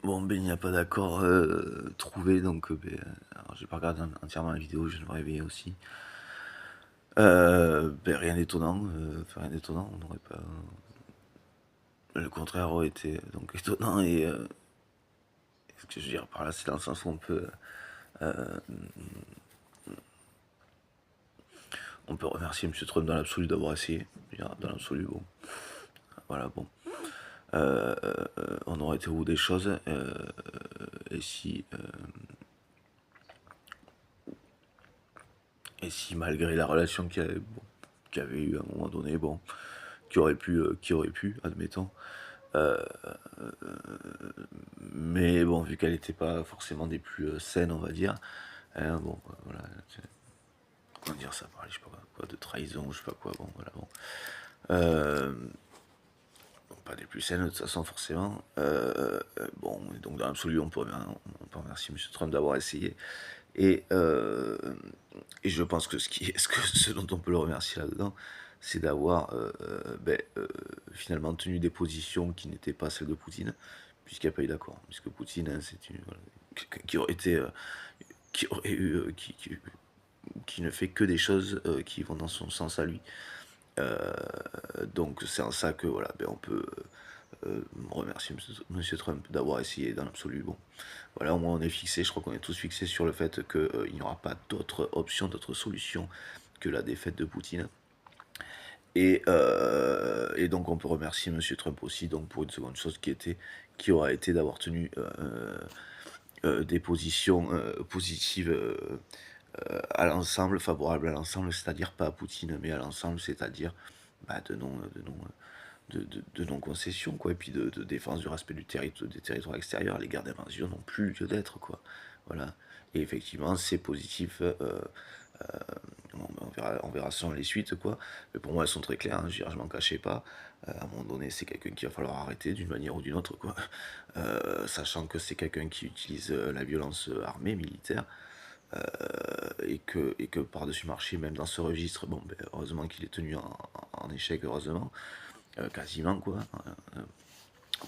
Bon, ben, il n'y a pas d'accord trouvé, donc ben, alors, j'ai pas regardé entièrement la vidéo, je viens de me réveiller aussi. Ben, rien d'étonnant, enfin, rien d'étonnant, on n'aurait pas. Le contraire aurait été donc étonnant, et ce que je veux dire par là, c'est dans le sens où on peut remercier M. Trump dans l'absolu d'avoir essayé. Je veux dire, dans l'absolu, bon. Voilà, bon. On aurait été au bout des choses, et si. Et si malgré la relation qu'il y avait eu à un moment donné, bon, qui aurait pu, admettons, mais bon, vu qu'elle n'était pas forcément des plus saines, on va dire, hein, bon, voilà, comment dire ça, parlait, je sais pas quoi, de trahison, je sais pas quoi, bon, voilà, bon. Bon, pas des plus saines de toute façon, forcément. Bon, et donc dans l'absolu, on peut remercier M. Trump d'avoir essayé. Et, euh, et je pense que ce dont on peut le remercier là-dedans, c'est d'avoir finalement tenu des positions qui n'étaient pas celles de Poutine, puisqu'il n'y a pas eu d'accord. Puisque Poutine, hein, c'est quelqu'un qui aurait été, qui aurait eu, qui ne fait que des choses qui vont dans son sens à lui. Donc c'est en ça que voilà, ben, on peut remercier Monsieur Trump d'avoir essayé dans l'absolu. Bon, voilà, au moins on est fixé, je crois qu'on est tous fixés sur le fait qu'il n'y aura pas d'autre option, d'autre solution que la défaite de Poutine. Et donc on peut remercier Monsieur Trump aussi donc pour une seconde chose qui aura été d'avoir tenu des positions positives à l'ensemble, favorables à l'ensemble, c'est-à-dire pas à Poutine mais à l'ensemble, c'est-à-dire bah, de non-concession, quoi, et puis de défense du respect des territoires extérieurs. Les guerres d'invasion n'ont plus lieu d'être, quoi. Voilà. Et effectivement, c'est positif. On verra sans les suites, quoi. Mais pour moi, elles sont très claires, hein. Je m'en cachais pas. À un moment donné, c'est quelqu'un qu'il va falloir arrêter d'une manière ou d'une autre, quoi. Sachant que c'est quelqu'un qui utilise la violence armée, militaire, et que par-dessus marché, même dans ce registre, bon, ben, heureusement qu'il est tenu en échec, heureusement, quasiment, quoi,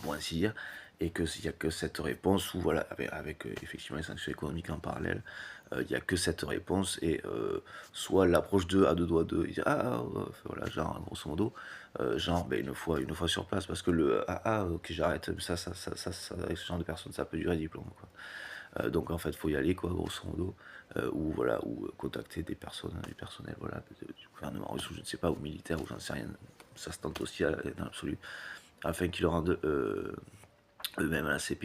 pour ainsi dire, et qu'il n'y a que cette réponse, où voilà, avec effectivement les sanctions économiques en parallèle, il n'y a que cette réponse, et soit l'approche de à deux doigts de, voilà, genre, grosso modo, genre, ben, une fois sur place, parce que le ok, j'arrête, avec ce genre de personnes, ça peut durer diplôme, quoi. Donc en fait, faut y aller, quoi, grosso modo, ou voilà, ou contacter des personnes, du personnel, voilà, du gouvernement russe, ou je ne sais pas, ou militaire, ou j'en sais rien. Ça se tente aussi dans l'absolu, afin qu'ils le rendent eux-mêmes à la CPI.